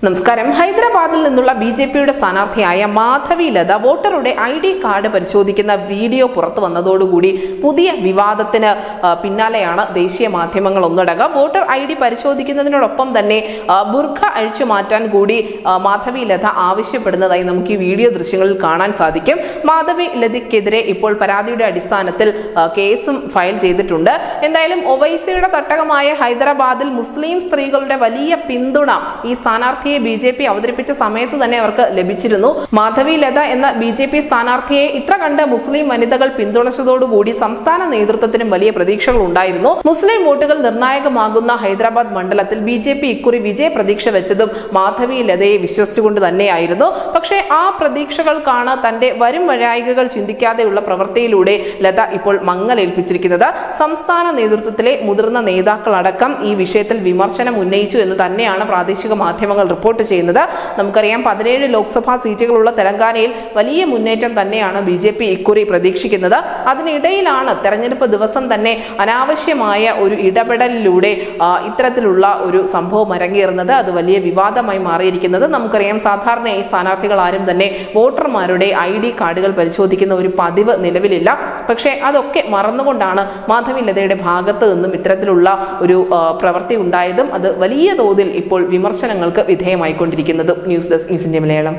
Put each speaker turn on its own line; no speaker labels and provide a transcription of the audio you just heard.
നമസ്കാരം. ഹൈദരാബാദിൽ നിന്നുള്ള ബിജെപിയുടെ സ്ഥാനാർത്ഥിയായ മാധവി ലത വോട്ടറുടെ ID കാർഡ് പരിശോധിക്കുന്ന വീഡിയോ പുറത്തു വന്നതോടുകൂടി പുതിയ വിവാദത്തിന് പിന്നാലെയാണ് ദേശീയ മാധ്യമങ്ങൾ ഒന്നടങ്കം. വോട്ടർ ID പരിശോധിക്കുന്നതിനോടൊപ്പം തന്നെ ബുർഖ അഴിച്ചു മാറ്റാൻ കൂടി മാധവി ലത ആവശ്യപ്പെടുന്നതായി നമുക്ക് ഈ വീഡിയോ ദൃശ്യങ്ങളിൽ കാണാൻ സാധിക്കും. മാധവി ലതയ്ക്കെതിരെ ഇപ്പോൾ പരാതിയുടെ അടിസ്ഥാനത്തിൽ കേസും ഫയൽ ചെയ്തിട്ടുണ്ട്. എന്തായാലും ഒവൈസിയുടെ തട്ടകമായ ഹൈദരാബാദിൽ മുസ്ലിം സ്ത്രീകളുടെ വലിയ പിന്തുണ ഈ സ്ഥാനാർത്ഥിയെ BJP അവതരിപ്പിച്ച സമയത്ത് തന്നെ അവർക്ക് ലഭിച്ചിരുന്നു. മാധവി ലത എന്ന BJP സ്ഥാനാർത്ഥിയെ ഇത്ര കണ്ട് മുസ്ലിം വനിതകൾ പിന്തുണച്ചതോടുകൂടി സംസ്ഥാന നേതൃത്വത്തിനും വലിയ പ്രതീക്ഷകൾ ഉണ്ടായിരുന്നു. മുസ്ലിം വോട്ടുകൾ നിർണായകമാകുന്ന ഹൈദരാബാദ് മണ്ഡലത്തിൽ BJP ഇക്കുറി വിജയ പ്രതീക്ഷ വെച്ചതും മാധവി ലതയെ വിശ്വസിച്ചുകൊണ്ട് തന്നെയായിരുന്നു. പക്ഷേ ആ പ്രതീക്ഷകൾക്കാണ് തന്റെ വരും വരായികകൾ ചിന്തിക്കാതെയുള്ള പ്രവൃത്തിയിലൂടെ ലത ഇപ്പോൾ മങ്ങലേൽപ്പിച്ചിരിക്കുന്നത്. സംസ്ഥാന നേതൃത്വത്തിലെ മുതിർന്ന നേതാക്കളടക്കം ഈ വിഷയത്തിൽ വിമർശനം ഉന്നയിച്ചു എന്ന് തന്നെയാണ് പ്രാദേശിക മാധ്യമങ്ങൾ റിപ്പോർട്ട് ചെയ്യുന്നത്. നമുക്കറിയാം, 17 ലോക്സഭാ സീറ്റുകളുള്ള തെലങ്കാനയിൽ വലിയ മുന്നേറ്റം തന്നെയാണ് BJP ഇക്കുറി പ്രതീക്ഷിക്കുന്നത്. അതിനിടയിലാണ് തെരഞ്ഞെടുപ്പ് ദിവസം തന്നെ അനാവശ്യമായ ഒരു ഇടപെടലിലൂടെ ഇത്തരത്തിലുള്ള ഒരു സംഭവം അരങ്ങേറുന്നത്. അത് വലിയ വിവാദമായി മാറിയിരിക്കുന്നത്. നമുക്കറിയാം, സാധാരണയായി സ്ഥാനാർത്ഥികൾ ആരും തന്നെ വോട്ടർമാരുടെ ID കാർഡുകൾ പരിശോധിക്കുന്ന ഒരു പതിവ് നിലവിലില്ല. പക്ഷേ അതൊക്കെ മറന്നുകൊണ്ടാണ് മാധവി ലതയുടെ ഭാഗത്ത് നിന്നും ഇത്തരത്തിലുള്ള ഒരു പ്രവൃത്തി ഉണ്ടായതും അത് വലിയ തോതിൽ ഇപ്പോൾ വിമർശനങ്ങൾക്ക് വിധേയമായിക്കൊണ്ടിരിക്കുന്നത്. News desk news India Malayalam.